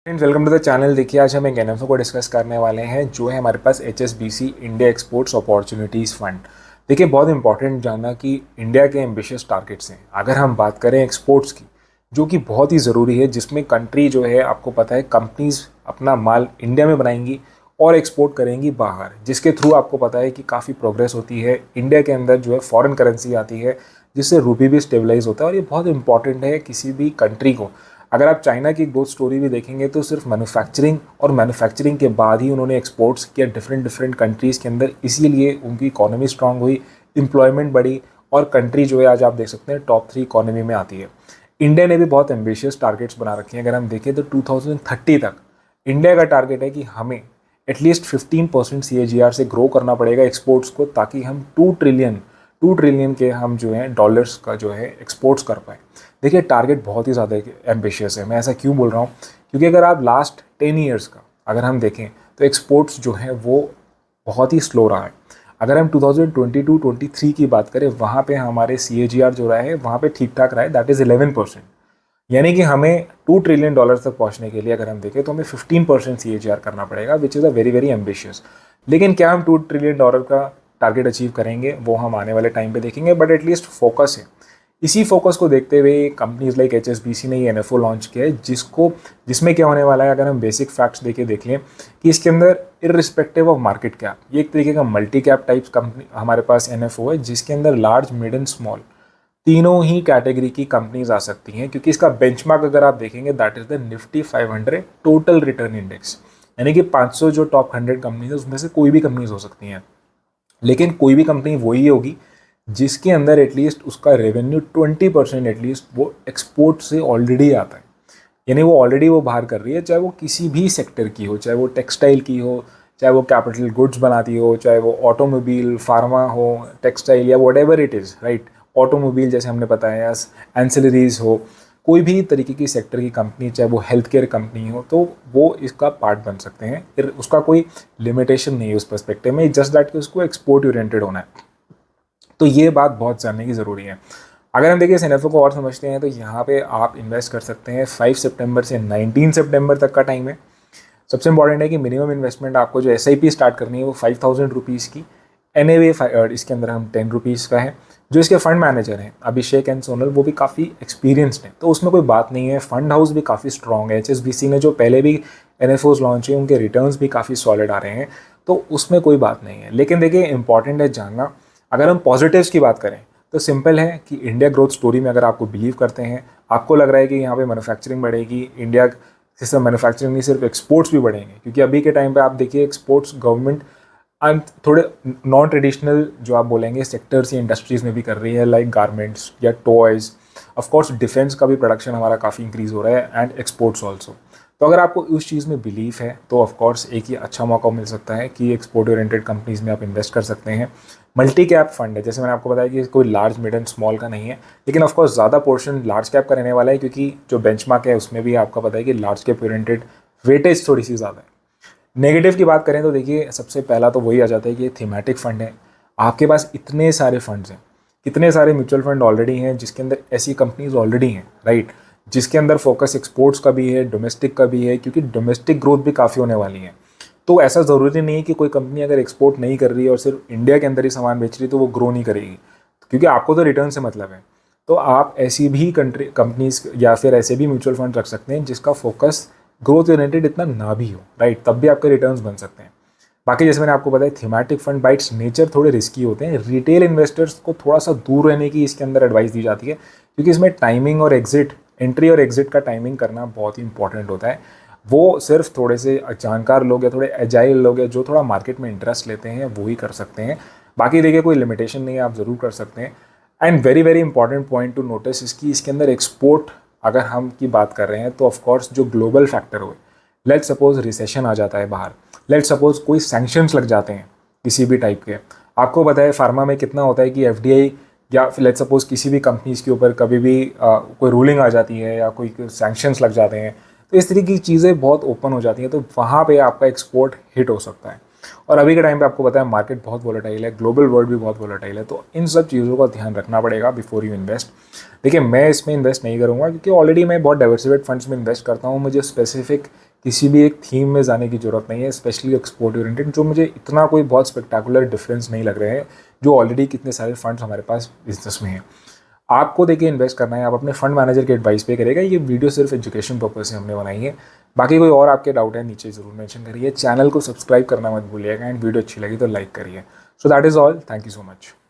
Friends, welcome to the channel. देखिए, आज हम एक एनएफओ को डिस्कस करने वाले हैं जो है हमारे पास HSBC India exports opportunities fund. देखिए, बहुत इंपॉर्टेंट जानना कि इंडिया के एम्बिशियस टारगेट्स हैं। अगर हम बात करें एक्सपोर्ट्स की, जो कि बहुत ही ज़रूरी है, जिसमें कंट्री जो है आपको पता है कंपनीज अपना माल इंडिया में बनाएंगी और एक्सपोर्ट करेंगी बाहर, जिसके थ्रू आपको पता है कि काफ़ी प्रोग्रेस होती है। इंडिया के अंदर जो है फॉरेन करेंसी आती है, जिससे रूपी भी स्टेबलाइज होता है और ये बहुत इंपॉर्टेंट है किसी भी कंट्री को। अगर आप चाइना की ग्रोथ स्टोरी भी देखेंगे तो सिर्फ मैन्युफैक्चरिंग और मैन्युफैक्चरिंग के बाद ही उन्होंने एक्सपोर्ट्स किया डिफरेंट डिफरेंट कंट्रीज़ के अंदर, इसीलिए उनकी इकोनॉमी स्ट्रांग हुई, एम्प्लॉयमेंट बढ़ी और कंट्री जो है आज आप देख सकते हैं टॉप 3 इकोनॉमी में आती है। इंडिया ने भी बहुत एम्बिशियस टारगेट्स बना रखे हैं। अगर हम देखें तो 2030 तक इंडिया का टारगेट है कि हमें एटलीस्ट 15% CAGR से ग्रो करना पड़ेगा एक्सपोर्ट्स को, ताकि हम 2 ट्रिलियन के हम जो है डॉलर्स का जो है एक्सपोर्ट्स कर पाए। देखिए, टारगेट बहुत ही ज़्यादा एम्बिशियस है। मैं ऐसा क्यों बोल रहा हूँ? क्योंकि अगर आप लास्ट 10 ईयर्स का अगर हम देखें तो एक्सपोर्ट्स जो है वो बहुत ही स्लो रहा है। अगर हम 2022-23 की बात करें, वहाँ पे हमारे CAGR जो रहा है वहाँ पे ठीक ठाक रहा है, दैट इज़ 11%। यानी कि हमें $2 ट्रिलियन तक पहुँचने के लिए अगर हम देखें तो हमें 15% CAGR करना पड़ेगा, which is a very very ambitious. लेकिन क्या हम $2 ट्रिलियन का टारगेट अचीव करेंगे, वो हम आने वाले टाइम पे देखेंगे, बट एटलीस्ट फोकस है। इसी फोकस को देखते हुए कंपनीज लाइक HSBC ने ये NFO लॉन्च किया है, जिसमें क्या होने वाला है, अगर हम बेसिक फैक्ट्स देख लें कि इसके अंदर इररिस्पेक्टिव ऑफ मार्केट कैप, ये एक तरीके का मल्टी कैप टाइप्स कंपनी हमारे पास NFO है, जिसके अंदर लार्ज, मिड एंड स्मॉल तीनों ही कैटेगरी की कंपनीज आ सकती हैं। क्योंकि इसका बेंचमार्क अगर आप देखेंगे, that is the Nifty 500 total return index, यानी कि 500 जो टॉप 100 कंपनीज है उसमें से कोई भी कंपनीज हो सकती हैं। लेकिन कोई भी कंपनी वही होगी जिसके अंदर एटलीस्ट उसका रेवेन्यू 20% एटलीस्ट वो एक्सपोर्ट से ऑलरेडी आता है, यानी वो ऑलरेडी वो बाहर कर रही है, चाहे वो किसी भी सेक्टर की हो, चाहे वो टेक्सटाइल की हो, चाहे वो कैपिटल गुड्स बनाती हो, चाहे वो ऑटोमोबाइल, फार्मा हो, टेक्सटाइल या what ever it is, right. Automobile जैसे हमने बताया, एंसिलरीज हो, कोई भी तरीके की सेक्टर की कंपनी, चाहे वो हेल्थ केयर कंपनी हो, तो वो इसका पार्ट बन सकते हैं। फिर उसका कोई लिमिटेशन नहीं है उस पर्सपेक्टिव में, जस्ट दैट कि उसको एक्सपोर्ट ओरिएंटेड होना है। तो ये बात बहुत जानने की ज़रूरी है। अगर हम देखिए इस NFO को और समझते हैं तो यहाँ पे आप इन्वेस्ट कर सकते हैं। 5 सितंबर से 19 सितंबर तक का टाइम है। सबसे इंपॉर्टेंट है कि मिनिमम इन्वेस्टमेंट आपको जो SIP स्टार्ट करनी है वो 5000 रुपीज़ की, NAV इसके अंदर हम 10 रुपीज़ का है। जो इसके फंड मैनेजर हैं अभिषेक एंड सोनल, वो भी काफ़ी एक्सपीरियंसड हैं, तो उसमें कोई बात नहीं है। फंड हाउस भी काफ़ी स्ट्रॉन्ग है। HSBC ने जो पहले भी NFOs लॉन्च किए उनके रिटर्न्स भी काफ़ी सॉलिड आ रहे हैं, तो उसमें कोई बात नहीं है। लेकिन देखिए, इंपॉर्टेंट है जानना, अगर हम पॉजिटिव्स की बात करें तो सिंपल है कि इंडिया ग्रोथ स्टोरी में अगर आपको बिलीव करते हैं, आपको लग रहा है कि यहाँ पे मैन्युफैक्चरिंग बढ़ेगी, इंडिया से सिर्फ मैन्युफैक्चरिंग नहीं, सिर्फ एक्सपोर्ट्स भी बढ़ेंगे। क्योंकि अभी के टाइम पे आप देखिए एक्सपोर्ट्स गवर्नमेंट एंड थोड़े नॉन ट्रेडिशनल जो आप बोलेंगे सेक्टर्स या इंडस्ट्रीज़ में भी कर रही है, लाइक गारमेंट्स या टॉयज़। ऑफकोर्स डिफेंस का भी प्रोडक्शन हमारा काफ़ी इंक्रीज़ हो रहा है, एंड एक्सपोर्ट्स ऑल्सो। तो अगर आपको उस चीज़ में बिलीफ है तो ऑफकोर्स एक ही अच्छा मौका मिल सकता है कि एक्सपोर्ट ओरिएंटेड कंपनीज़ में आप इन्वेस्ट कर सकते हैं। मल्टी कैप फंड है, जैसे मैंने आपको बताया कि कोई लार्ज, मिड एंड स्मॉल का नहीं है, लेकिन ऑफकोर्स ज़्यादा पोर्शन लार्ज कैप का रहने वाला है, क्योंकि जो बेंचमार्क है उसमें भी आपका पता है कि लार्ज कैप ओरिएंटेड वेटेज थोड़ी सी ज़्यादा है। नेगेटिव की बात करें तो देखिए, सबसे पहला तो वही आ जाता है कि ये थीमेटिक फंड है। आपके पास इतने सारे फंड्स हैं, कितने सारे म्यूचुअल फंड ऑलरेडी हैं जिसके अंदर ऐसी कंपनीज ऑलरेडी हैं, राइट, जिसके अंदर फोकस एक्सपोर्ट्स का भी है, डोमेस्टिक का भी है, क्योंकि डोमेस्टिक ग्रोथ भी काफ़ी होने वाली है। तो ऐसा ज़रूरी नहीं है कि कोई कंपनी अगर एक्सपोर्ट नहीं कर रही है और सिर्फ इंडिया के अंदर ही सामान बेच रही है तो वो ग्रो नहीं करेगी, क्योंकि आपको तो रिटर्न से मतलब है। तो आप ऐसी भी कंपनीज या फिर ऐसे भी म्यूचुअल फंड रख सकते हैं जिसका फोकस ग्रोथ ओरिएंटेड इतना ना भी हो, राइट, तब भी आपके रिटर्न्स बन सकते हैं। बाकी जैसे मैंने आपको बताया, thematic fund bye it's nature थोड़े रिस्की होते हैं। रिटेल इन्वेस्टर्स को थोड़ा सा दूर रहने की इसके अंदर एडवाइस दी जाती है, क्योंकि इसमें टाइमिंग और एंट्री और एग्जिट का टाइमिंग करना बहुत ही इंपॉर्टेंट होता है। वो सिर्फ थोड़े से जानकार लोग या थोड़े एजाइल लोग या जो थोड़ा मार्केट में इंटरेस्ट लेते हैं वो ही कर सकते हैं। बाकी देखिए, कोई लिमिटेशन नहीं है, आप ज़रूर कर सकते हैं। And very very important point two notice इसकी, इसके अंदर एक्सपोर्ट अगर हम की बात कर रहे हैं तो ऑफकोर्स जो ग्लोबल फैक्टर हो, लेट सपोज रिसेशन आ जाता है बाहर, लेट सपोज कोई सैंक्शंस लग जाते हैं किसी भी टाइप के। आपको पता है फार्मा में कितना होता है कि FDI या लेट सपोज किसी भी कंपनीज के ऊपर कभी भी कोई रूलिंग आ जाती है या कोई सैंक्शंस लग जाते हैं, तो इस तरीके की चीज़ें बहुत ओपन हो जाती हैं, तो वहाँ पे आपका एक्सपोर्ट हिट हो सकता है। और अभी के टाइम पे आपको पता है मार्केट बहुत वोलेटाइल है, ग्लोबल वर्ल्ड भी बहुत वोलेटाइल है, तो इन सब चीज़ों का ध्यान रखना पड़ेगा बिफोर यू इन्वेस्ट। देखिए मैं इसमें इन्वेस्ट नहीं करूँगा क्योंकि ऑलरेडी मैं बहुत डाइवर्सिफाइड फंड्स में इन्वेस्ट करता हूँ। मुझे स्पेसिफिक किसी भी एक थीम में जाने की ज़रूरत नहीं है, स्पेशली एक्सपोर्ट ओरिएंटेड, जो मुझे इतना कोई बहुत स्पेक्टाकुलर डिफरेंस नहीं लग रहे हैं जो ऑलरेडी कितने सारे फंड्स हमारे पास बिजनेस में हैं। आपको देखिए इन्वेस्ट करना है, आप अपने फंड मैनेजर के एडवाइस पे करेगा। ये वीडियो सिर्फ एजुकेशन पर्पज से हमने बनाई है। बाकी कोई और आपके डाउट है नीचे ज़रूर मेंशन करिए, चैनल को सब्सक्राइब करना मत भूलिएगा, एंड वीडियो अच्छी लगी तो लाइक करिए। So that is all, thank you so much.